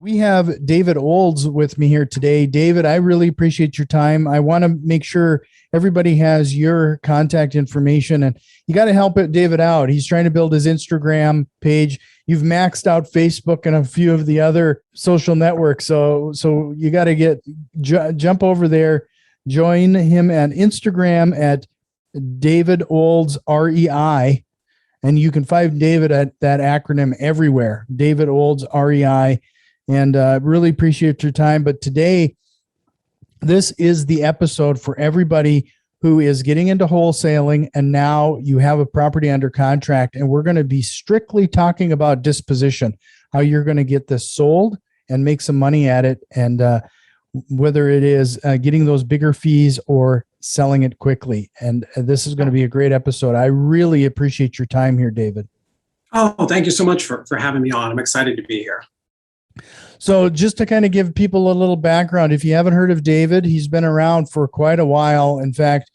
We have David Olds with me here today. David, I really appreciate your time. I want to make sure everybody has your contact information, and you got to help David out. He's trying to build his Instagram page. You've maxed out Facebook and a few of the other social networks. So you got to jump over there, join him at Instagram at David Olds REI. And you can find David at that acronym everywhere, David Olds REI. And really appreciate your time. But today, this is the episode for everybody who is getting into wholesaling, and now you have a property under contract. And we're going to be strictly talking about disposition, how you're going to get this sold and make some money at it, and whether it is getting those bigger fees or selling it quickly. And this is going to be a great episode. I really appreciate your time here, David. Oh, thank you so much for having me on. I'm excited to be here. So just to kind of give people a little background, if you haven't heard of David, he's been around for quite a while. In fact,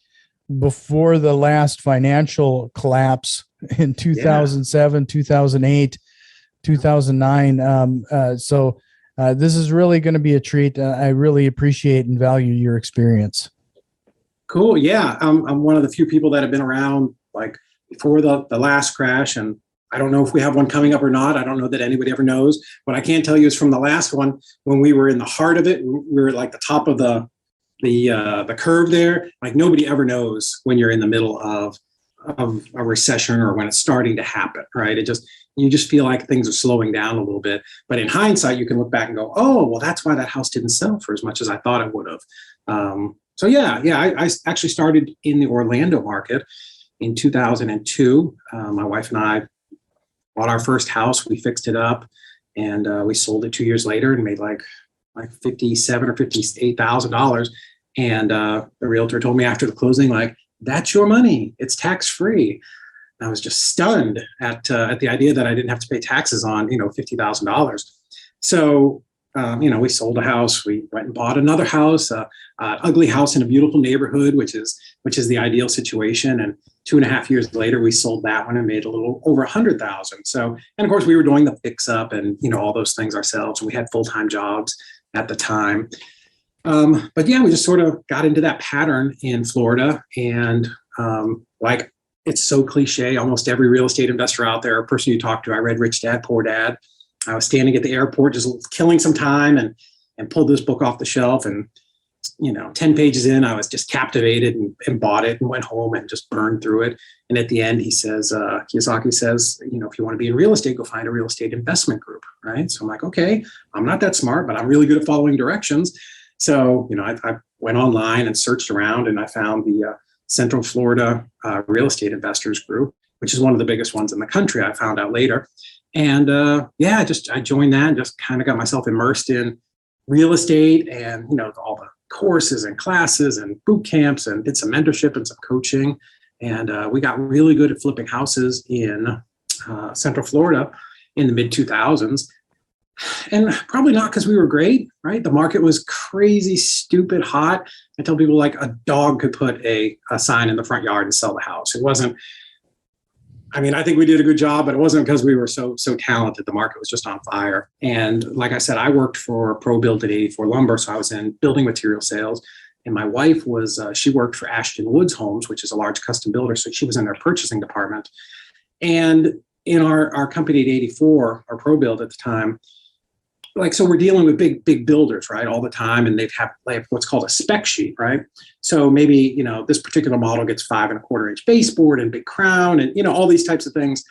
before the last financial collapse in 2007, 2008, 2009. This is really going to be a treat. I really appreciate and value your experience. Cool. Yeah. I'm one of the few people that have been around like before the last crash, and I don't know if we have one coming up or not. I don't know that anybody ever knows. What I can tell you is from the last one, when we were in the heart of it, we were like the top of the curve there. Like nobody ever knows when you're in the middle of a recession or when it's starting to happen, right? You just feel like things are slowing down a little bit. But in hindsight, you can look back and go, oh, well, that's why that house didn't sell for as much as I thought it would have. I actually started in the Orlando market in 2002. My wife and I bought our first house. We fixed it up, and we sold it 2 years later and made like $57,000 or $58,000. And the realtor told me after the closing, like, that's your money. It's tax free. I was just stunned at the idea that I didn't have to pay taxes on $50,000. So we sold a house. We went and bought another house, an ugly house in a beautiful neighborhood, which is the ideal situation. And 2.5 years later, we sold that one and made a little over 100,000. So, and of course, we were doing the fix up and all those things ourselves. And we had full-time jobs at the time. But yeah, we just sort of got into that pattern in Florida, and like it's so cliche. Almost every real estate investor out there, a person you talk to, I read Rich Dad, Poor Dad. I was standing at the airport, just killing some time, and pulled this book off the shelf. And 10 pages in, I was just captivated and bought it and went home and just burned through it. And at the end, he says, Kiyosaki says, if you want to be in real estate, go find a real estate investment group, right? So I'm like, okay, I'm not that smart, but I'm really good at following directions. So, I went online and searched around, and I found the Central Florida Real Estate Investors Group, which is one of the biggest ones in the country, I found out later. And I joined that and just kind of got myself immersed in real estate and, all the courses and classes and boot camps, and did some mentorship and some coaching. And we got really good at flipping houses in Central Florida in the mid 2000s. And probably not because we were great, right? The market was crazy, stupid, hot. I tell people like a dog could put a sign in the front yard and sell the house. It wasn't, I think we did a good job, but it wasn't because we were so talented. The market was just on fire. And like I said, I worked for ProBuild at 84 Lumber. So I was in building material sales. And my wife she worked for Ashton Woods Homes, which is a large custom builder. So she was in their purchasing department. And in our company at 84, our ProBuild at the time, so we're dealing with big builders, right, all the time, and they have what's called a spec sheet, right? So maybe, this particular model gets 5.25 inch baseboard and big crown and, all these types of things.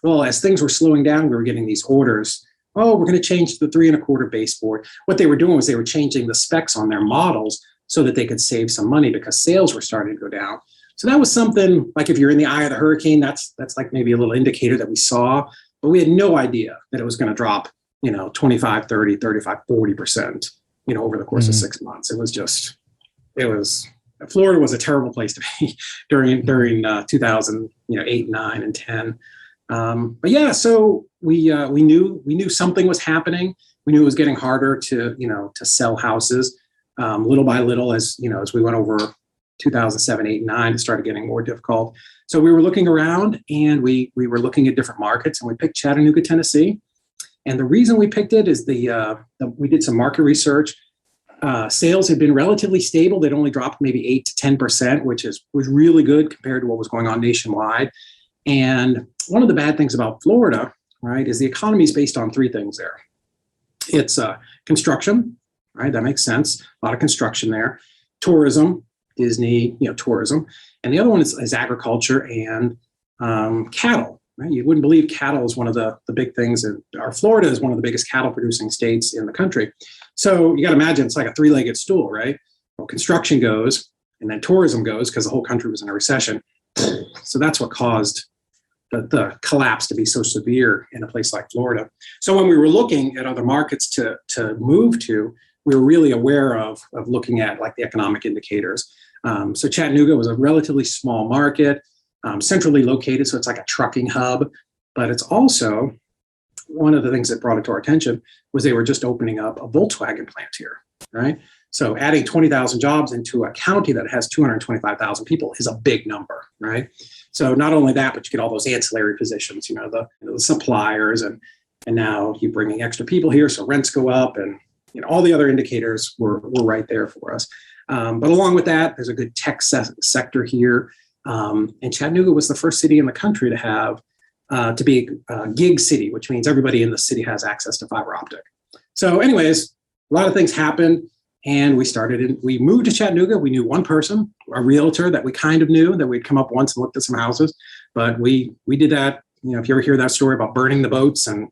Well, as things were slowing down, we were getting these orders. Oh, we're going to change to the 3.25 baseboard. What they were doing was they were changing the specs on their models so that they could save some money because sales were starting to go down. So that was something like if you're in the eye of the hurricane, that's like maybe a little indicator that we saw, but we had no idea that it was going to drop 25, 30, 35, 40%, over the course of 6 months. Florida was a terrible place to be during 2008, 9, and 10. But yeah, so we knew something was happening. We knew it was getting harder to sell houses little by little as we went over 2007, 8, 9, it started getting more difficult. So we were looking around and we were looking at different markets, and we picked Chattanooga, Tennessee. And the reason we picked it is we did some market research. Sales had been relatively stable. They'd only dropped maybe 8 to 10%, which was really good compared to what was going on nationwide. And one of the bad things about Florida, right, is the economy is based on three things there. It's construction, right? That makes sense. A lot of construction there. Tourism, Disney, tourism. And the other one is agriculture and cattle, right? You wouldn't believe cattle is one of the big things. Florida is one of the biggest cattle producing states in the country. So you got to imagine it's like a three-legged stool, right? Well, construction goes and then tourism goes because the whole country was in a recession. So that's what caused the collapse to be so severe in a place like Florida. So when we were looking at other markets to move to, we were really aware of looking at like the economic indicators. So Chattanooga was a relatively small market, centrally located, so it's like a trucking hub. But it's also one of the things that brought it to our attention was they were just opening up a Volkswagen plant here, right? So adding 20,000 jobs into a county that has 225,000 people is a big number, right? So not only that, but you get all those ancillary positions, the suppliers, and now you're bringing extra people here, so rents go up, and all the other indicators were right there for us. But along with that, there's a good tech sector here. And Chattanooga was the first city in the country to have to be a gig city, which means everybody in the city has access to fiber optic. So anyways, a lot of things happened, and we moved to Chattanooga. We knew one person, a realtor that we kind of knew, that we'd come up once and looked at some houses. But we did that, if you ever hear that story about burning the boats and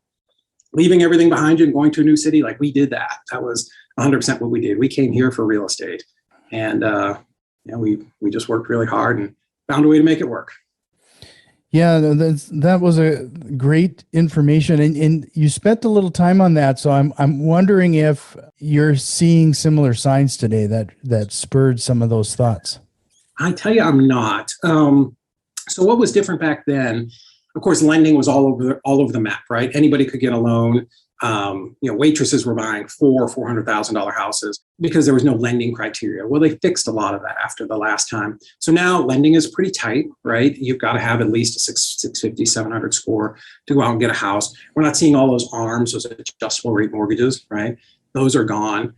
leaving everything behind you and going to a new city, like we did that. That was 100% what we did. We came here for real estate, and we just worked really hard and found a way to make it work. Yeah, that was a great information, and you spent a little time on that. So I'm wondering if you're seeing similar signs today that spurred some of those thoughts. I tell you, I'm not. So what was different back then? Of course, lending was all over the map, right? Anybody could get a loan. Waitresses were buying $400,000 houses because there was no lending criteria. Well, they fixed a lot of that after the last time. So now lending is pretty tight, right? You've got to have at least a 650, 700 score to go out and get a house. We're not seeing all those ARMs, those adjustable rate mortgages, right? Those are gone.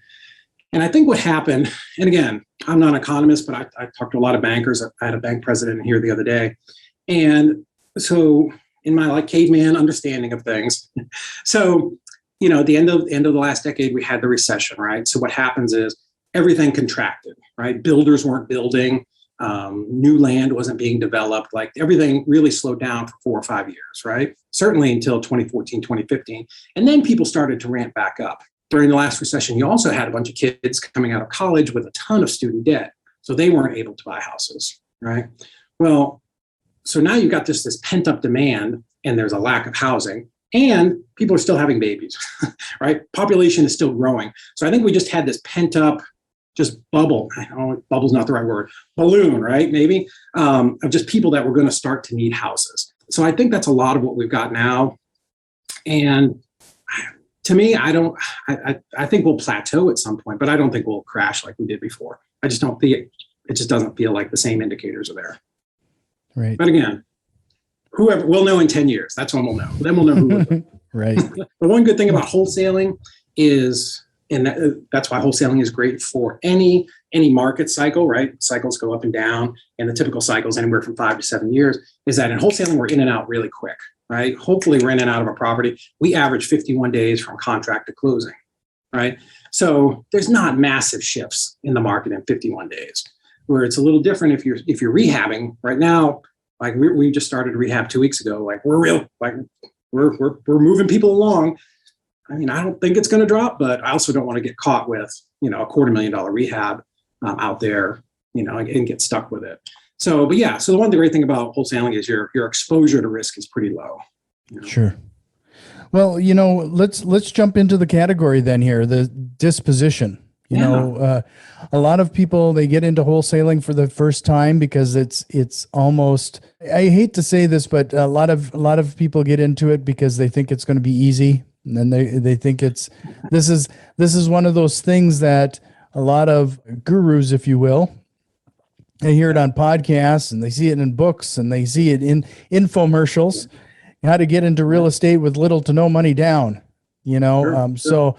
And I think what happened, and again, I'm not an economist, but I talked to a lot of bankers. I had a bank president here the other day. And so in my caveman understanding of things, so at the end of the last decade, we had the recession, right? So what happens is everything contracted, right? Builders weren't building, new land wasn't being developed, like everything really slowed down for 4 or 5 years, right? Certainly until 2014, 2015. And then people started to ramp back up. During the last recession, you also had a bunch of kids coming out of college with a ton of student debt. So they weren't able to buy houses, right? Well, so now you've got this pent up demand, and there's a lack of housing, and people are still having babies, right? Population is still growing. So I think we just had this pent up just bubble. I don't know, bubble's not the right word. Balloon, right? Maybe of just people that were going to start to need houses. So I think that's a lot of what we've got now. And to me, I think we'll plateau at some point, but I don't think we'll crash like we did before. I just don't think it just doesn't feel like the same indicators are there. Right. But again, whoever, we'll know in 10 years. That's when we'll know. Then we'll know who we're doing. Right. The one good thing about wholesaling is, and that's why wholesaling is great for any market cycle, right? Cycles go up and down, and the typical cycle is anywhere from 5 to 7 years, is that in wholesaling, we're in and out really quick, right? Hopefully we're in and out of a property. We average 51 days from contract to closing, right? So there's not massive shifts in the market in 51 days, where it's a little different if you're rehabbing right now. Like we just started rehab 2 weeks ago. Like we're moving people along. I mean, I don't think it's going to drop, but I also don't want to get caught with, a $250,000 rehab out there, and get stuck with it. So, but yeah, so the great thing about wholesaling is your exposure to risk is pretty low. Sure. Well, let's jump into the category then here, the disposition. A lot of people, they get into wholesaling for the first time because it's almost, I hate to say this, but a lot of people get into it because they think it's going to be easy. And then they think this is one of those things that a lot of gurus, if you will, they hear it on podcasts and they see it in books and they see it in infomercials, how to get into real estate with little to no money down. you know? So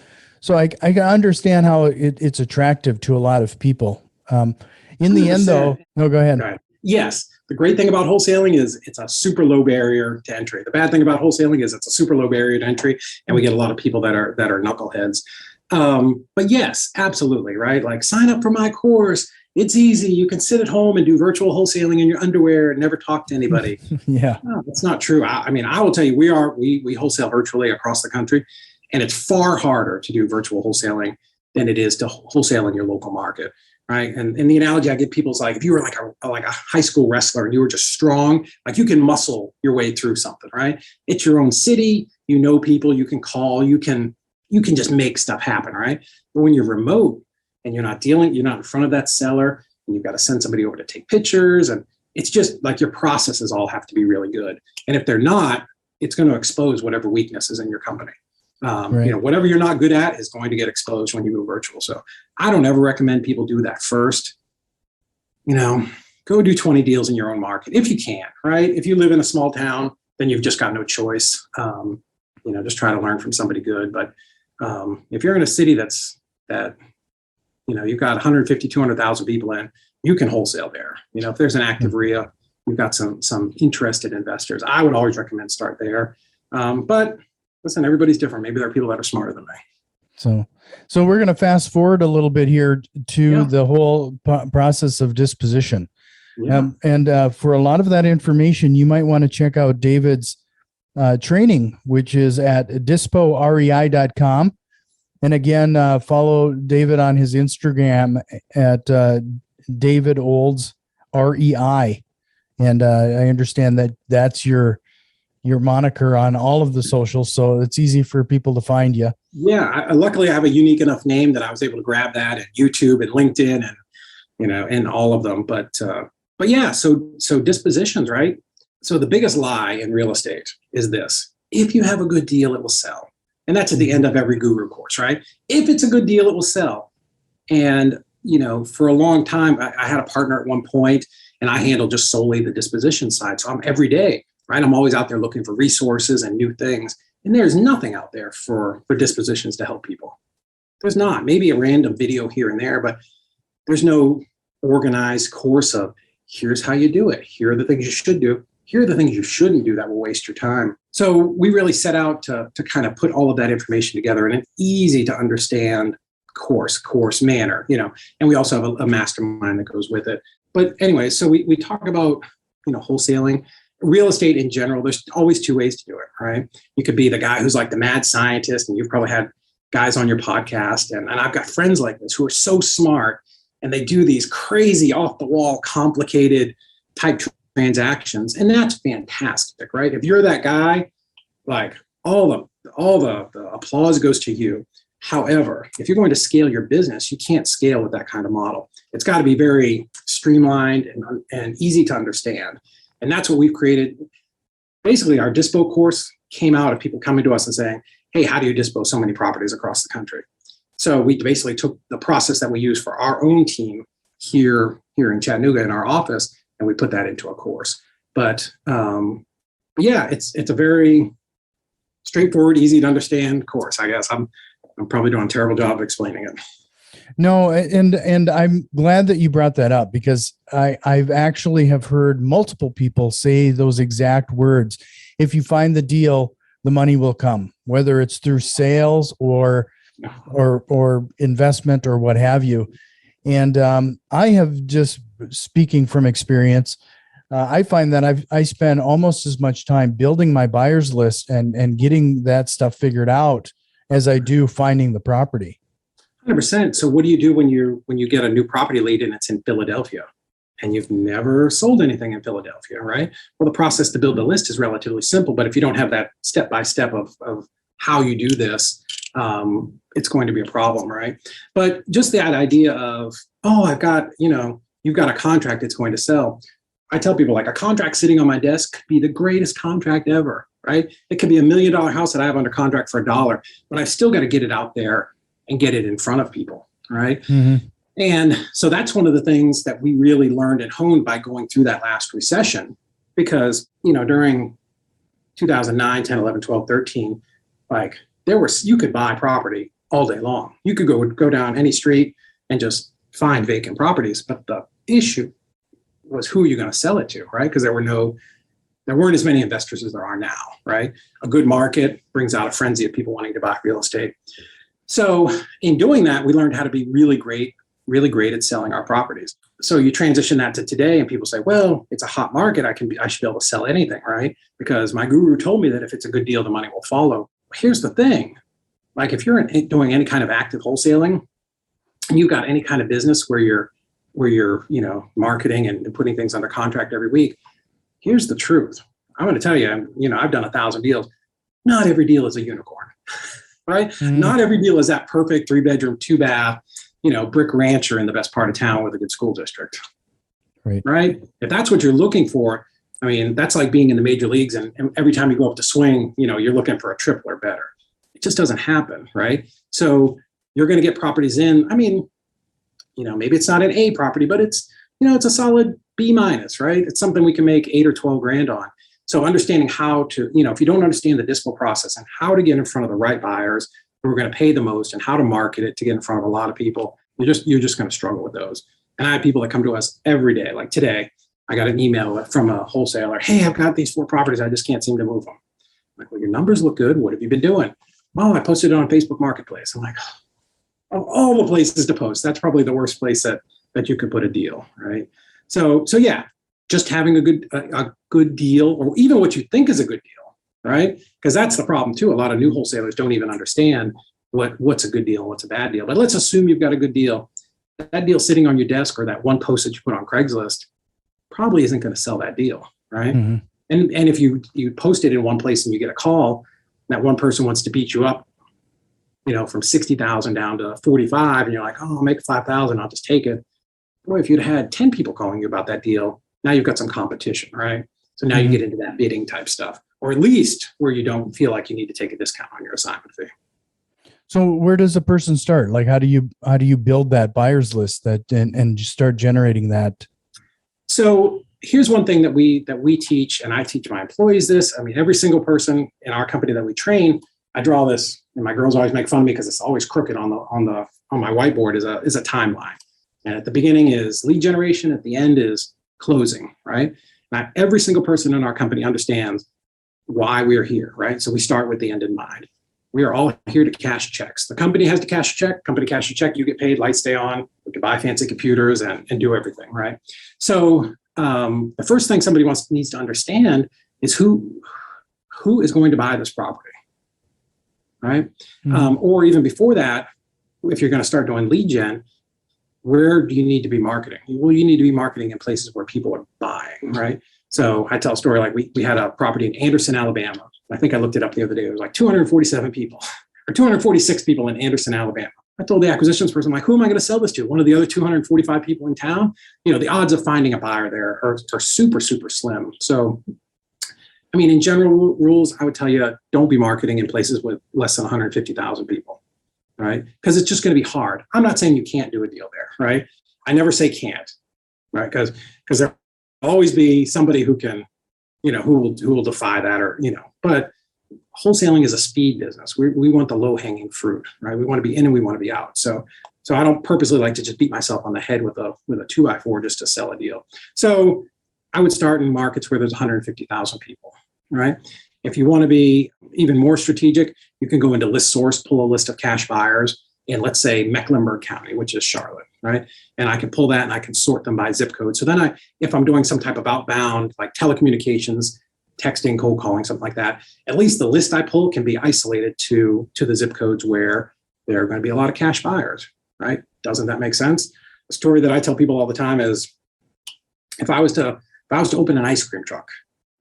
I can understand how it's attractive to a lot of people. In the end 100%. though, no, go ahead. Right. Yes. The great thing about wholesaling is it's a super low barrier to entry. The bad thing about wholesaling is it's a super low barrier to entry, and we get a lot of people that are knuckleheads. But yes, absolutely, right? Like sign up for my course. It's easy. You can sit at home and do virtual wholesaling in your underwear and never talk to anybody. Yeah. No, that's not true. I mean, I will tell you, we wholesale virtually across the country, and it's far harder to do virtual wholesaling than it is to wholesale in your local market. Right. And the analogy I give people is like, if you were like a high school wrestler and you were just strong, like you can muscle your way through something, right? It's your own city, you know, people you can call, you can just make stuff happen. Right. But when you're remote and you're not in front of that seller, and you've got to send somebody over to take pictures, and it's just like your processes all have to be really good. And if they're not, it's going to expose whatever weakness is in your company. Right. You know, whatever you're not good at is going to get exposed when you go virtual. So I don't ever recommend people do that first. You know, go do 20 deals in your own market if you can, right? If you live in a small town, then you've just got no choice. You know, just try to learn from somebody good. But if you're in a city that, you know, you've got 150, 200,000 people in, you can wholesale there. You know, if there's an active RIA, you've got some interested investors. I would always recommend start there. But listen, everybody's different. Maybe there are people that are smarter than me. So we're going to fast forward a little bit here to the whole process of disposition. Yeah. And for a lot of that information, you might want to check out David's training, which is at disporei.com. And again, follow David on his Instagram at David Olds REI. And I understand that that's your moniker on all of the socials, so it's easy for people to find you. Yeah, luckily I have a unique enough name that I was able to grab that at YouTube and LinkedIn and, you know, and all of them. But yeah, so dispositions, right? So the biggest lie in real estate is this: if you have a good deal, it will sell. And that's at the end of every guru course, right? If it's a good deal, it will sell. And, you know, for a long time, I had a partner at one point, and I handled just solely the disposition side. So I'm every day, right? I'm always out there looking for resources and new things. And there's nothing out there for dispositions to help people. There's not. Maybe a random video here and there, but there's no organized course of here's how you do it. Here are the things you should do. Here are the things you shouldn't do that will waste your time. So we really set out to kind of put all of that information together in an easy to understand course manner, you know, and we also have a mastermind that goes with it. But anyway, so we talk about, you know, wholesaling. Real estate in general, there's always two ways to do it, right? You could be the guy who's like the mad scientist, and you've probably had guys on your podcast, and I've got friends like this who are so smart, and they do these crazy off the wall, complicated type transactions, and that's fantastic, right? If you're that guy, like all the applause goes to you. However, if you're going to scale your business, you can't scale with that kind of model. It's got to be very streamlined and easy to understand. And that's what we've created. Basically, our dispo course came out of people coming to us and saying, hey, how do you dispose so many properties across the country? So we basically took the process that we use for our own team here in Chattanooga in our office, and we put that into a course. But yeah, it's a very straightforward, easy to understand course. I guess I'm probably doing a terrible job of explaining it. No, and I'm glad that you brought that up, because I've actually have heard multiple people say those exact words. If you find the deal, the money will come, whether it's through sales or investment or what have you. And I have, just speaking from experience, I find that I spend almost as much time building my buyer's list and getting that stuff figured out as I do finding the property. 100%. So what do you do when you get a new property lead and it's in Philadelphia and you've never sold anything in Philadelphia, right? Well, the process to build a list is relatively simple, but if you don't have that step-by-step of how you do this, it's going to be a problem, right? But just that idea of, oh, you've got a contract that's going to sell. I tell people, like, a contract sitting on my desk could be the greatest contract ever, right? It could be $1 million house that I have under contract for $1, but I've still got to get it out there and get it in front of people, right? Mm-hmm. And so that's one of the things that we really learned and honed by going through that last recession, because, you know, during 2009, 10, 11, 12, 13, like you could buy property all day long. You could go down any street and just find vacant properties. But the issue was who you're going to sell it to, right? Because there weren't as many investors as there are now, right? A good market brings out a frenzy of people wanting to buy real estate. So in doing that, we learned how to be really great at selling our properties. So you transition that to today and people say, well, it's a hot market. I should be able to sell anything, right? Because my guru told me that if it's a good deal, the money will follow. Here's the thing. Like if you're doing any kind of active wholesaling and you've got any kind of business where you're marketing and putting things under contract every week, here's the truth. I'm going to tell you, I've done 1,000 deals. Not every deal is a unicorn, right? Mm-hmm. Not every deal is that perfect 3-bedroom, 2-bath, brick rancher in the best part of town with a good school district, right? If that's what you're looking for, I mean, that's like being in the major leagues and every time you go up to swing, you're looking for a triple or better. It just doesn't happen, right? So you're going to get properties in. I mean, maybe it's not an A property, but it's a solid B-, right? It's something we can make 8 or 12 grand on. So understanding how to, if you don't understand the dispo process and how to get in front of the right buyers who are going to pay the most and how to market it to get in front of a lot of people, you're just going to struggle with those. And I have people that come to us every day. Like today, I got an email from a wholesaler. Hey, I've got these 4 properties. I just can't seem to move them. I'm like, well, your numbers look good. What have you been doing? Well, I posted it on Facebook Marketplace. I'm like, of all the places to post, that's probably the worst place that you could put a deal, right? So yeah, just having a good deal, or even what you think is a good deal, right? Because that's the problem too. A lot of new wholesalers don't even understand what's a good deal and what's a bad deal. But let's assume you've got a good deal. That deal sitting on your desk or that one post that you put on Craigslist probably isn't going to sell that deal, right? Mm-hmm. And if you post it in one place and you get a call, that one person wants to beat you up, from 60,000 down to 45, and you're like, oh, I'll make 5,000, I'll just take it. Boy, if you'd had 10 people calling you about that deal, now you've got some competition, right? So now you get into that bidding type stuff, or at least where you don't feel like you need to take a discount on your assignment fee. So where does a person start? Like, how do you build that buyer's list and just start generating that? So here's one thing that we teach, and I teach my employees this. I mean, every single person in our company that we train, I draw this, and my girls always make fun of me because it's always crooked on my whiteboard is a timeline. And at the beginning is lead generation, at the end is closing, right? Now, every single person in our company understands why we're here, right? So we start with the end in mind. We are all here to cash checks. The company has to cash a check. Company cash a check. You get paid. Lights stay on. We can buy fancy computers and do everything, right? So the first thing somebody needs to understand is who is going to buy this property, right? Mm-hmm. Or even before that, if you're going to start doing lead gen, where do you need to be marketing? Well, you need to be marketing in places where people are buying, right? So I tell a story like we had a property in Anderson, Alabama. I think I looked it up the other day. It was like 247 people or 246 people in Anderson, Alabama. I told the acquisitions person, like, who am I going to sell this to? One of the other 245 people in town? The odds of finding a buyer there are super, super slim. So, I mean, in general rules, I would tell you, don't be marketing in places with less than 150,000 people, right? Because it's just going to be hard. I'm not saying you can't do a deal there, right? I never say can't, right? Because there will always be somebody who can, who will defy that, or, but wholesaling is a speed business. We want the low hanging fruit, right? We want to be in and we want to be out. So I don't purposely like to just beat myself on the head with a 2x4 just to sell a deal. So I would start in markets where there's 150,000 people, right? If you want to be even more strategic, you can go into list source, pull a list of cash buyers in, let's say, Mecklenburg County, which is Charlotte, right? And I can pull that and I can sort them by zip code. So then if I'm doing some type of outbound, like telecommunications, texting, cold calling, something like that, at least the list I pull can be isolated to the zip codes where there are going to be a lot of cash buyers, right? Doesn't that make sense? The story that I tell people all the time is, if I was to open an ice cream truck,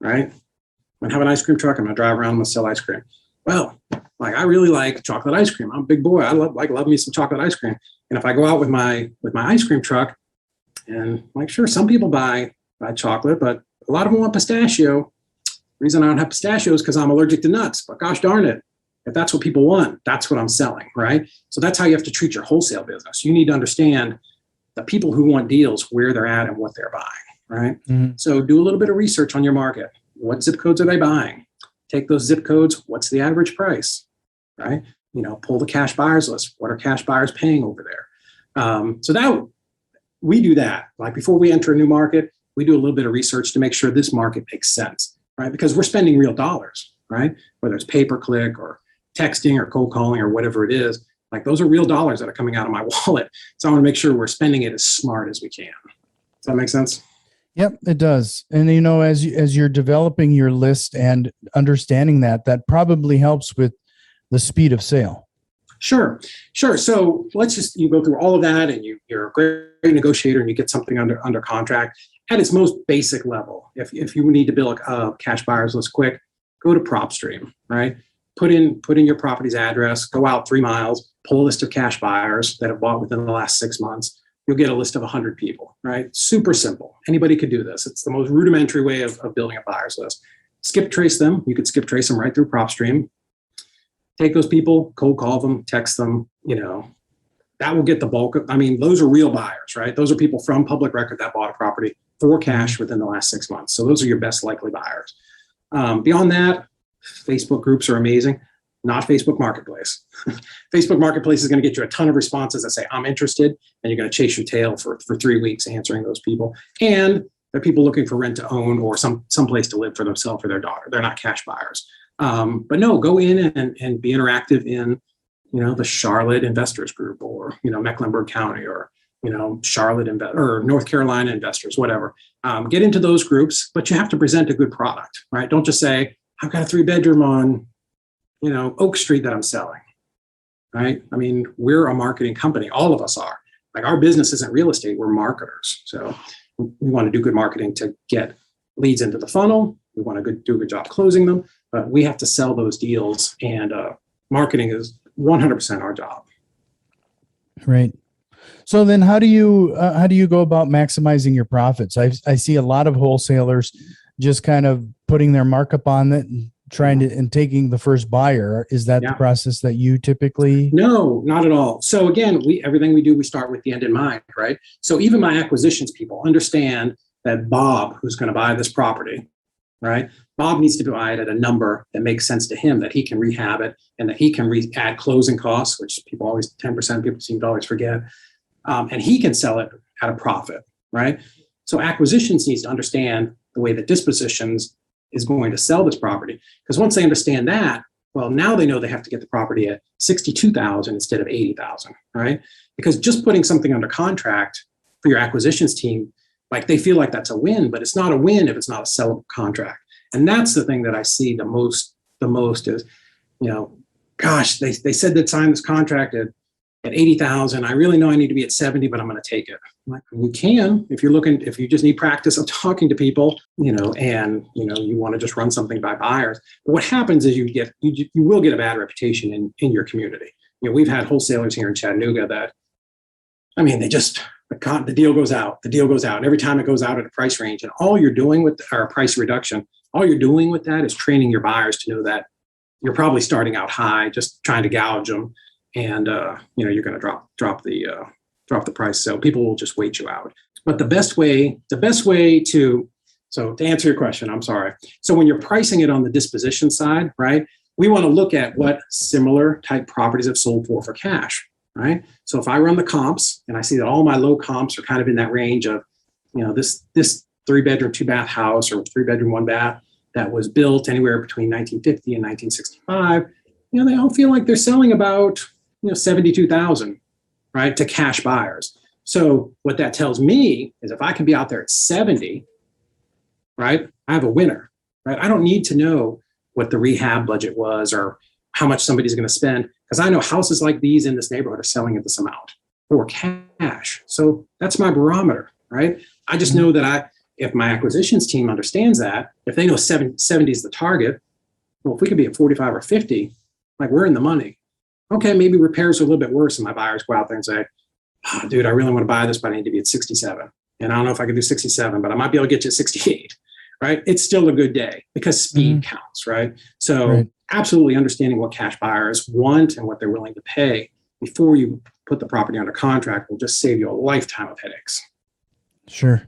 right? I'm going to have an ice cream truck. I'm going to drive around. I'm going to sell ice cream. Well, like, I really like chocolate ice cream. I'm a big boy. I love me some chocolate ice cream. And if I go out with my ice cream truck, and like, sure, some people buy chocolate, but a lot of them want pistachio. The reason I don't have pistachios is because I'm allergic to nuts. But gosh darn it, if that's what people want, that's what I'm selling, right? So that's how you have to treat your wholesale business. You need to understand the people who want deals, where they're at and what they're buying, right? Mm-hmm. So do a little bit of research on your market. What zip codes are they buying? Take those zip codes. What's the average price? right? Pull the cash buyers list. What are cash buyers paying over there? So that we do that. Like before we enter a new market, we do a little bit of research to make sure this market makes sense, right? Because we're spending real dollars, right? Whether it's pay-per-click or texting or cold calling or whatever it is, like those are real dollars that are coming out of my wallet. So I want to make sure we're spending it as smart as we can. Does that make sense? Yep, it does. And as you're developing your list and understanding that probably helps with the speed of sale. Sure. So you go through all of that, and you're a great negotiator, and you get something under contract at its most basic level. If you need to build a cash buyers list quick, go to PropStream, right? Put in your property's address, go out 3 miles, pull a list of cash buyers that have bought within the last 6 months. You'll get a list of 100 people, right? Super simple. Anybody could do this. It's the most rudimentary way of building a buyers list. Skip trace them. You could skip trace them right through PropStream. Take those people, cold call them, text them, that will get the bulk of, those are real buyers, right? Those are people from public record that bought a property for cash within the last 6 months. So those are your best likely buyers. Beyond that, Facebook groups are amazing, not Facebook Marketplace. Facebook Marketplace is going to get you a ton of responses that say, I'm interested, and you're going to chase your tail for 3 weeks answering those people. And they're people looking for rent to own or some place to live for themselves or their daughter. They're not cash buyers. But no, go in and be interactive in, the Charlotte Investors Group, or, Mecklenburg County, or, Charlotte or North Carolina Investors, whatever. Get into those groups, but you have to present a good product, right? Don't just say, I've got a 3-bedroom on, Oak Street that I'm selling, right? We're a marketing company. All of us are. Like, our business isn't real estate. We're marketers. So we want to do good marketing to get leads into the funnel. We want to do a good job closing them, but we have to sell those deals, and marketing is 100% our job. Right. So then how do you go about maximizing your profits? I see a lot of wholesalers just kind of putting their markup on it and and taking the first buyer. Is that the process that you typically? No, not at all. So again, everything we do, we start with the end in mind, right? So even my acquisitions people understand that Bob, who's going to buy this property, right? Bob needs to buy it at a number that makes sense to him, that he can rehab it, and that he can add closing costs, which 10% people seem to always forget. And he can sell it at a profit, right? So acquisitions needs to understand the way that dispositions is going to sell this property. Because once they understand that, well, now they know they have to get the property at $62,000 instead of $80,000, right? Because just putting something under contract for your acquisitions team, like, they feel like that's a win, but it's not a win if it's not a sellable contract. And that's the thing that I see the most is, gosh, they said they'd sign this contract at 80,000. I really know I need to be at 70, but I'm going to take it. I'm like, you can, if you just need practice of talking to people, and you want to just run something by buyers. But what happens is you will get a bad reputation in your community. We've had wholesalers here in Chattanooga that, the deal goes out. The deal goes out. And every time it goes out at a price range, and all you're doing with our price reduction, all you're doing with that is training your buyers to know that you're probably starting out high, just trying to gouge them, and you're going to drop the price, so people will just wait you out. But the best way to answer your question, I'm sorry. So when you're pricing it on the disposition side, right, we want to look at what similar type properties have sold for cash. Right. So if I run the comps and I see that all my low comps are kind of in that range of, this 3-bedroom, 2-bath house, or 3-bedroom, 1-bath that was built anywhere between 1950 and 1965, they all feel like they're selling about, 72,000, right, to cash buyers. So what that tells me is if I can be out there at 70, right, I have a winner, right? I don't need to know what the rehab budget was or how much somebody's going to spend, because I know houses like these in this neighborhood are selling at this amount for cash. So that's my barometer, right? I just know that if my acquisitions team understands that, if they know 70 is the target, well, if we could be at 45 or 50, like, we're in the money. Okay, maybe repairs are a little bit worse, and my buyers go out there and say, dude, I really want to buy this, but I need to be at 67. And I don't know if I can do 67, but I might be able to get you at 68, right? It's still a good day because speed counts, right? So absolutely understanding what cash buyers want and what they're willing to pay before you put the property under contract will just save you a lifetime of headaches. Sure.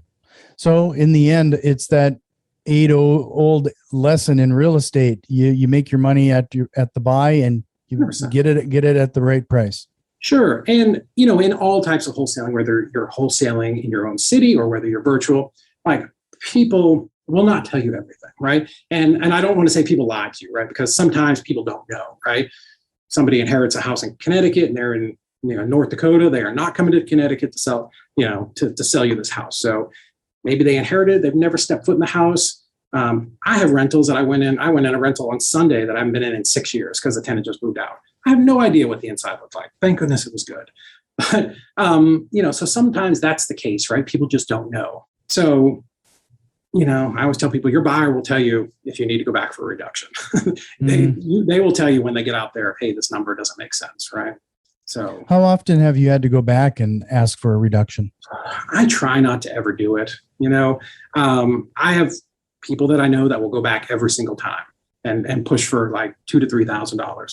So in the end, it's that age-old lesson in real estate. You make your money at the buy, and You 100%. get it at the right price. Sure. And, in all types of wholesaling, whether you're wholesaling in your own city or whether you're virtual, like people will not tell you everything, right? And I don't want to say people lie to you, right? Because sometimes people don't know, right? Somebody inherits a house in Connecticut and they're in, North Dakota. They are not coming to Connecticut to sell, to sell you this house. So maybe they inherited, they've never stepped foot in the house. I have rentals that I went in a rental on Sunday that I haven't been in 6 years because the tenant just moved out. I have no idea what the inside looked like. Thank goodness it was good. But, so sometimes that's the case, right? People just don't know. So, I always tell people your buyer will tell you if you need to go back for a reduction. They will tell you when they get out there, hey, this number doesn't make sense, right? So how often have you had to go back and ask for a reduction? I try not to ever do it. I have people that I know that will go back every single time and push for like $2,000 to $3,000.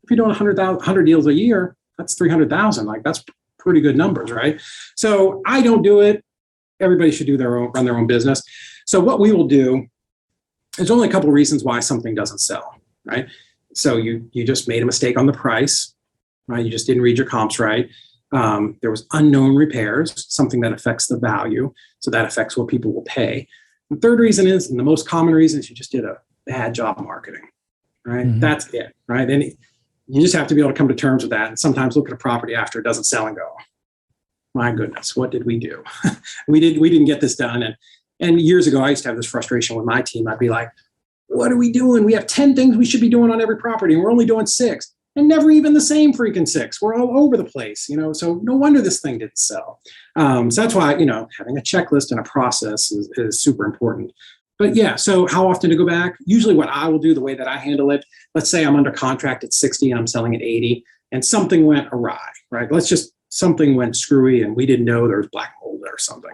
If you're doing 100 deals a year, that's 300,000. Like that's pretty good numbers, right? So I don't do it. Everybody should run their own business. So what we will do, there's only a couple of reasons why something doesn't sell, right? So you just made a mistake on the price, right? You just didn't read your comps right. There was unknown repairs, something that affects the value. So that affects what people will pay. The third reason is, and the most common reason is you just did a bad job marketing, right? Mm-hmm. That's it, right? And you just have to be able to come to terms with that. And sometimes look at a property after it doesn't sell and go, my goodness, what did we do? we didn't get this done. And years ago, I used to have this frustration with my team. I'd be like, what are we doing? We have 10 things we should be doing on every property, and we're only doing 6. And never even the same freaking 6. We're all over the place, so no wonder this thing didn't sell. So that's why, having a checklist and a process is super important. But yeah, so how often to go back? Usually what I will do, the way that I handle it, let's say I'm under contract at 60 and I'm selling at 80 and something went awry, right? Something went screwy and we didn't know there was black mold or something.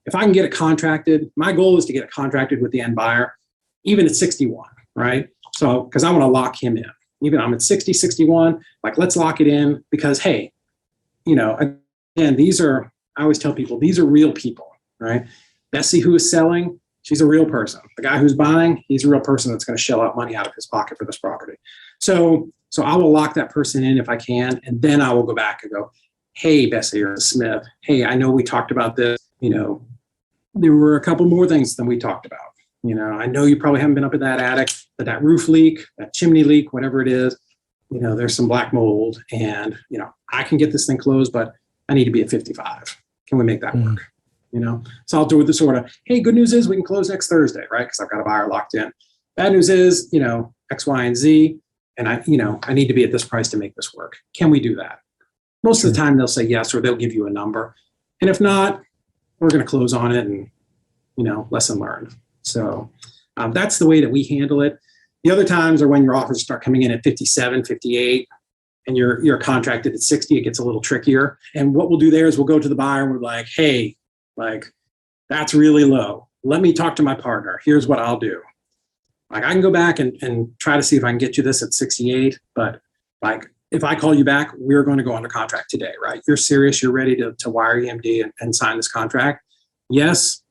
If I can get it contracted, my goal is to get it contracted with the end buyer, even at 61, right? So, because I want to lock him in. Even I'm at 60, 61, like let's lock it in because, hey, again, I always tell people, these are real people, right? Bessie, who is selling, she's a real person. The guy who's buying, he's a real person that's going to shell out money out of his pocket for this property. So I will lock that person in if I can, and then I will go back and go, hey, Bessie or Smith, hey, I know we talked about this. There were a couple more things than we talked about. I know you probably haven't been up in that attic, but that roof leak, that chimney leak, whatever it is, there's some black mold and, I can get this thing closed, but I need to be at 55. Can we make that work? So I'll do the sort of, hey, good news is we can close next Thursday, right? Because I've got a buyer locked in. Bad news is, X, Y, and Z. And I need to be at this price to make this work. Can we do that? Most of the time they'll say yes, or they'll give you a number. And if not, we're going to close on it and, lesson learned. So that's the way that we handle it. The other times are when your offers start coming in at 57, 58, and you're contracted at 60, it gets a little trickier. And what we'll do there is we'll go to the buyer and we're like, hey, that's really low. Let me talk to my partner. Here's what I'll do. I can go back and try to see if I can get you this at 68, but if I call you back, we're going to go under contract today, right? You're serious. You're ready to wire EMD and sign this contract. Yes.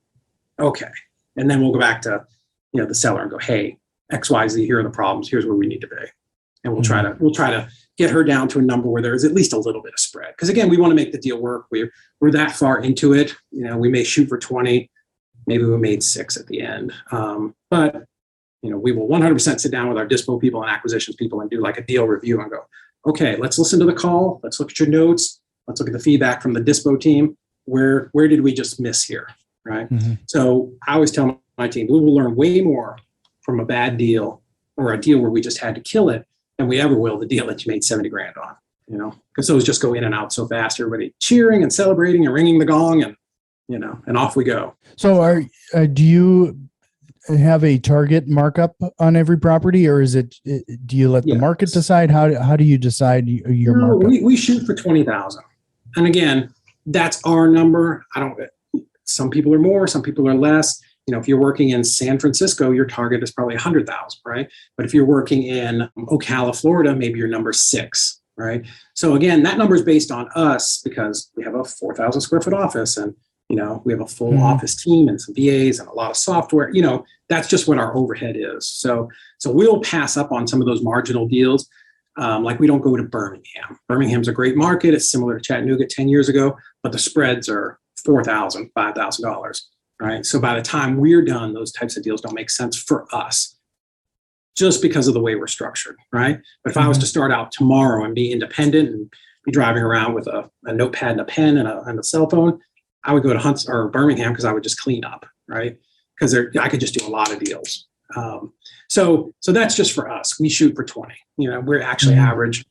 Okay. And then we'll go back to, the seller and go, hey, XYZ, here are the problems. Here's where we need to be. And we'll try to get her down to a number where there is at least a little bit of spread. Because again, we want to make the deal work. We're that far into it. We may shoot for 20, maybe we made 6 at the end. But we will 100% sit down with our dispo people and acquisitions people and do like a deal review and go, okay, let's listen to the call. Let's look at your notes. Let's look at the feedback from the dispo team. Where did we just miss here, right? Mm-hmm. So I always tell my team, we will learn way more from a bad deal or a deal where we just had to kill it than we ever will the deal that you made 70 grand on, because those just go in and out so fast. Everybody cheering and celebrating and ringing the gong and, and off we go. So do you have a target markup on every property, or do you let the market decide? How do you decide your markup? We shoot for 20,000. And again, that's our number. Some people are more, some people are less. If you're working in San Francisco, your target is probably 100,000, right? But if you're working in Ocala, Florida, maybe your number's 6, right? So again, that number is based on us because we have a 4,000 square foot office and, we have a full office team and some VAs and a lot of software, that's just what our overhead is. So we'll pass up on some of those marginal deals. Like we don't go to Birmingham. Birmingham's a great market. It's similar to Chattanooga 10 years ago, but the spreads are $4,000, $5,000, right? So by the time we're done, those types of deals don't make sense for us just because of the way we're structured, right? But if I was to start out tomorrow and be independent and be driving around with a notepad and a pen and a cell phone, I would go to Hunts or Birmingham because I would just clean up, right? Because I could just do a lot of deals. So that's just for us. We shoot for 20. We're actually average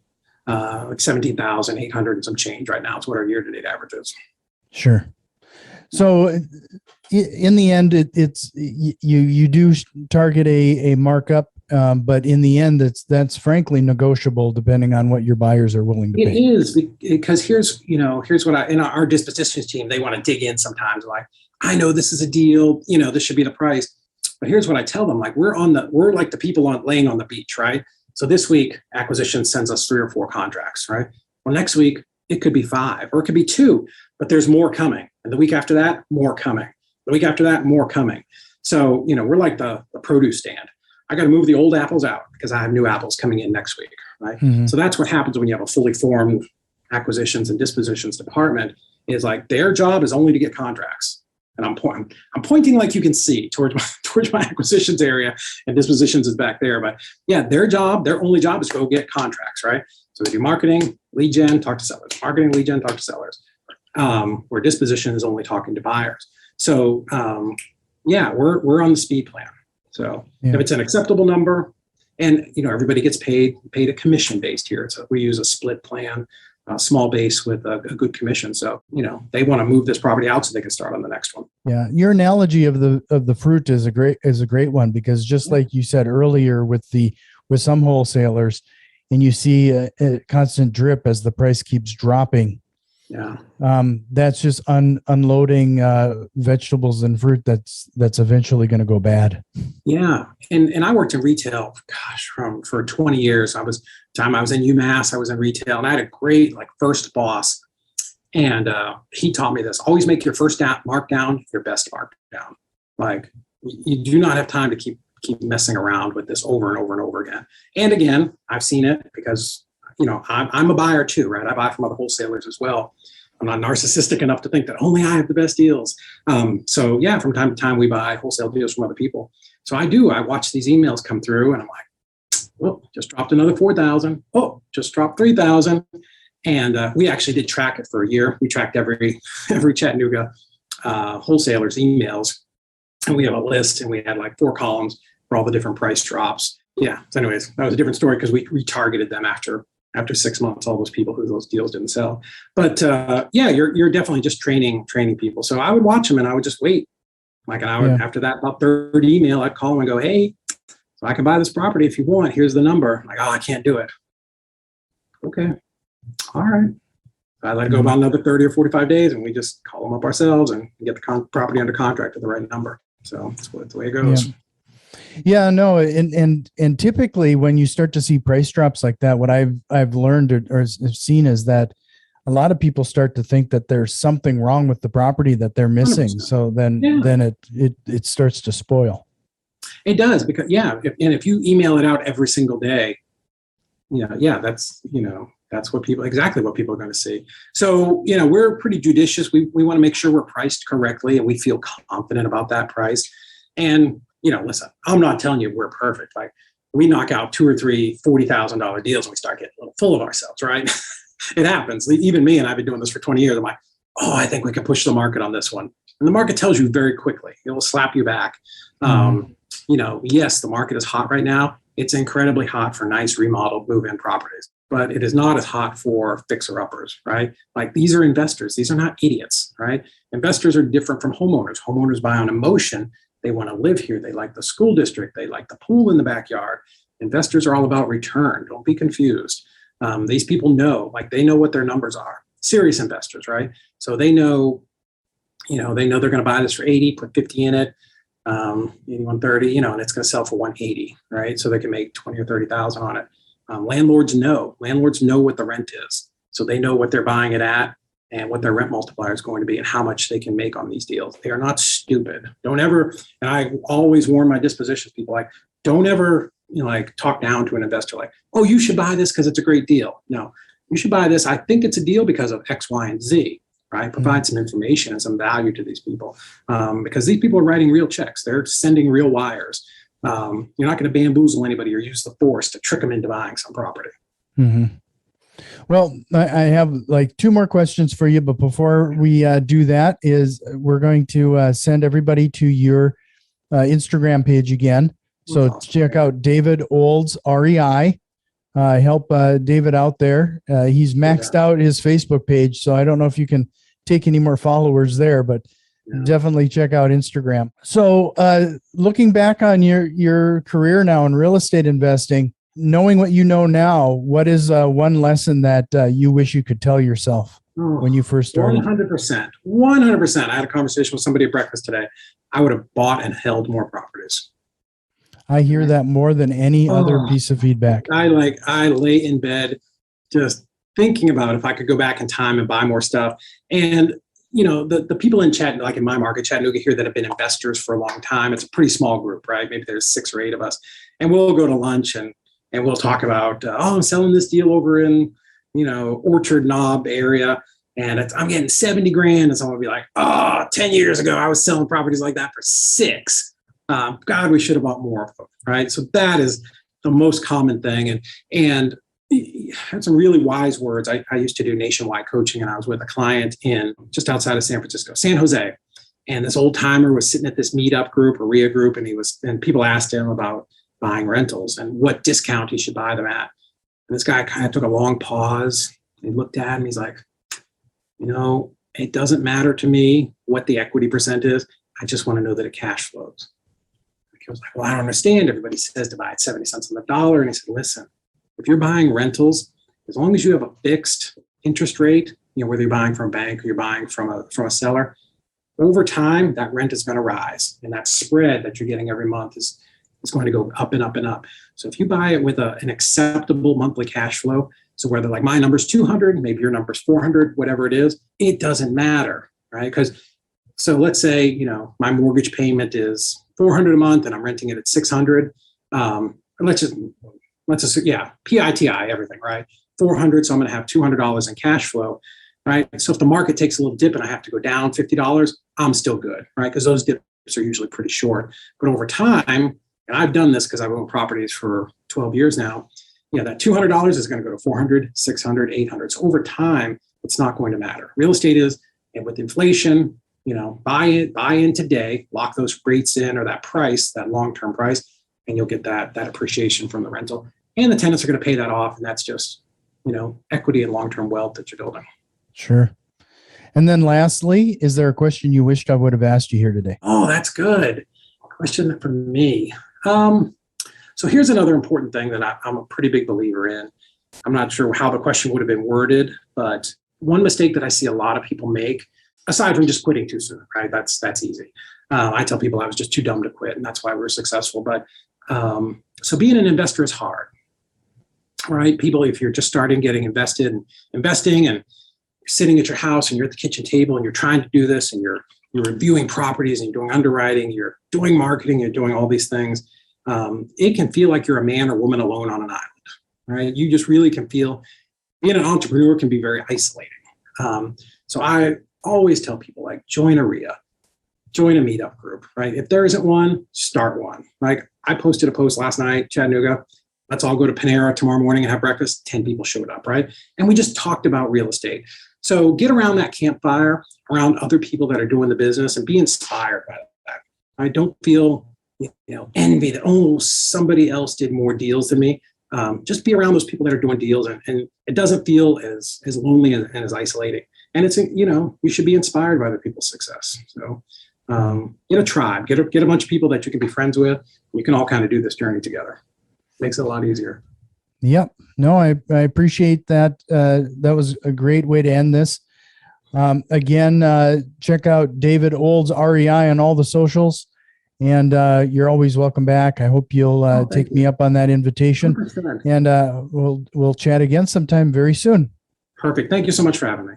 like 17,800 and some change right now. It's what our year-to-date average is. Sure. So in the end, it's you do target a markup, but in the end, that's frankly negotiable depending on what your buyers are willing to pay. It is, because here's what in our dispositions team, they want to dig in sometimes. Like, I know this is a deal, this should be the price. But here's what I tell them, like we're like the people laying on the beach, right? So this week, acquisition sends us 3 or 4 contracts, right? Well, next week, it could be 5 or it could be 2, but there's more coming. And the week after that, more coming. The week after that, more coming. So, we're like the produce stand. I got to move the old apples out because I have new apples coming in next week, right? Mm-hmm. So that's what happens when you have a fully formed acquisitions and dispositions department, is like their job is only to get contracts. And I'm pointing like you can see towards my acquisitions area, and dispositions is back there. But yeah, their only job is to go get contracts, right? So they do marketing, lead gen, talk to sellers. Marketing, lead gen, talk to sellers. Where disposition is only talking to buyers. So we're on the speed plan. So if it's an acceptable number, and everybody gets paid a commission based here. So we use a split plan. Small base with a good commission. So, they want to move this property out so they can start on the next one. Yeah. Your analogy of the fruit is a great one, because just like you said earlier with some wholesalers, and you see a constant drip as the price keeps dropping. Yeah. That's just unloading vegetables and fruit that's eventually going to go bad. Yeah. And I worked in retail, for 20 years. I was in UMass, I was in retail, and I had a great first boss. And he taught me this: always make your first markdown your best markdown. Like, you do not have time to keep messing around with this over and over and over again. And again, I've seen it because I'm a buyer too, right? I buy from other wholesalers as well. I'm not narcissistic enough to think that only I have the best deals. So yeah, from time to time we buy wholesale deals from other people. So I watch these emails come through, and I'm like, well, just dropped another 4,000. Oh, just dropped 3,000. And we actually did track it for a year. We tracked every Chattanooga wholesalers emails, and we have a list, and we had 4 columns for all the different price drops. Yeah. So anyways, that was a different story because we retargeted them after 6 months, all those people who those deals didn't sell. But you're definitely just training people. So I would watch them, and I would just wait. Like an hour after that, about 3rd email, I'd call them and go, hey, so I can buy this property if you want. Here's the number. I'm like, oh, I can't do it. Okay. All right. I let it go about another 30 or 45 days, and we just call them up ourselves and get the property under contract at the right number. So that's the way it goes. Yeah, no, and typically when you start to see price drops like that, what I've learned or have seen is that a lot of people start to think that there's something wrong with the property that they're missing. 100%. So then it starts to spoil. It does, because if you email it out every single day, that's exactly what people are going to see. So, we're pretty judicious. We want to make sure we're priced correctly, and we feel confident about that price. And listen, I'm not telling you we're perfect. Like, we knock out 2 or 3 $40,000 deals and we start getting a little full of ourselves, right? It happens. Even me, and I've been doing this for 20 years. I'm like, oh, I think we can push the market on this one. And the market tells you very quickly. It will slap you back. Yes, the market is hot right now. It's incredibly hot for nice remodeled move-in properties, but it is not as hot for fixer-uppers, right? Like, these are investors. These are not idiots, right? Investors are different from homeowners. Homeowners buy on emotion. They want to live here. They like the school district. They like the pool in the backyard. Investors are all about return. Don't be confused. These people know, they know what their numbers are. Serious investors, right? So they know, they're going to buy this for 80, put 50 in it, 130, and it's going to sell for 180, right? So they can make 20 or 30,000 on it. Landlords know what the rent is. So they know what they're buying it at and what their rent multiplier is going to be and how much they can make on these deals. They are not stupid. Don't ever, and I always warn my dispositions people, don't ever like talk down to an investor like, oh, you should buy this because it's a great deal. No, you should buy this. I think it's a deal because of X, Y, and Z, right? Provide some information and some value to these people because these people are writing real checks. They're sending real wires. You're not going to bamboozle anybody or use the force to trick them into buying some property. Mm-hmm. Well, I have like two more questions for you, but before we do that, we're going to send everybody to your Instagram page again. So Awesome. check out David Olds, REI. Help David out there. He's maxed out his Facebook page, so I don't know if you can take any more followers there, but definitely check out Instagram. So looking back on your career now in real estate investing, knowing what you know now, what is one lesson that you wish you could tell yourself when you first started? 100%. 100%. I had a conversation with somebody at breakfast today. I would have bought and held more properties. I hear that more than any other piece of feedback. I lay in bed just thinking about if I could go back in time and buy more stuff. And, the people in Chattanooga, like in my market, Chattanooga here, that have been investors for a long time, it's a pretty small group, right? Maybe there's 6 or 8 of us. And we'll go to lunch and we'll talk about, I'm selling this deal over in, Orchard Knob area. And I'm getting 70 grand. And someone will be like, 10 years ago, I was selling properties like that for 6. God, we should have bought more of them, right? So that is the most common thing. And had some really wise words. I used to do nationwide coaching, and I was with a client in just outside of San Francisco, San Jose. And this old timer was sitting at this meetup group or RIA group, and people asked him about buying rentals and what discount he should buy them at. And this guy kind of took a long pause. He looked at him. He's like, it doesn't matter to me what the equity percent is. I just want to know that it cash flows. He was like, well, I don't understand. Everybody says to buy at 70 cents on the dollar. And he said, listen, if you're buying rentals, as long as you have a fixed interest rate, whether you're buying from a bank or you're buying from a seller, over time, that rent is going to rise. And that spread that you're getting every month is going to go up and up and up. So if you buy it with an acceptable monthly cash flow, so whether like my number's 200, maybe your number's 400, whatever it is, it doesn't matter, right? So let's say, my mortgage payment is 400 a month and I'm renting it at 600. Let's just PITI, everything, right? 400. So I'm going to have $200 in cash flow, right? So if the market takes a little dip and I have to go down $50, I'm still good, right? Because those dips are usually pretty short. But over time, and I've done this because I've owned properties for 12 years now, that $200 is going to go to 400, 600, 800. So over time, it's not going to matter. Real estate is, and with inflation, buy in today, lock those rates in or that price, that long-term price, and you'll get that appreciation from the rental. And the tenants are going to pay that off. And that's just, equity and long-term wealth that you're building. Sure. And then lastly, is there a question you wished I would have asked you here today? Oh, that's good. Question for me. So here's another important thing that I'm a pretty big believer in. I'm not sure how the question would have been worded, but one mistake that I see a lot of people make, aside from just quitting too soon, right? That's easy. I tell people I was just too dumb to quit, and that's why we're successful. But so being an investor is hard, right? People, if you're just starting getting invested and investing, and you're sitting at your house and you're at the kitchen table and you're trying to do this, and you're reviewing properties and you're doing underwriting, you're doing marketing, you're doing all these things, it can feel like you're a man or woman alone on an island, right? You just really can feel being an entrepreneur can be very isolating. So I always tell people, like, join a RIA, join a meetup group, right? If there isn't one, start one. Like, I posted a post last night, Chattanooga, let's all go to Panera tomorrow morning and have breakfast. 10 people showed up, right? And we just talked about real estate. So get around that campfire, around other people that are doing the business, and be inspired by that. I don't feel, envy that, somebody else did more deals than me. Just be around those people that are doing deals, and it doesn't feel as lonely and as isolating. And it's, you should be inspired by other people's success. So get a tribe, get a bunch of people that you can be friends with. You can all kind of do this journey together. Makes it a lot easier. Yep. No, I appreciate that. That was a great way to end this. Again, check out David Olds, REI, on all the socials. And you're always welcome back. I hope you'll take me up on that invitation. 100%. And we'll chat again sometime very soon. Perfect. Thank you so much for having me.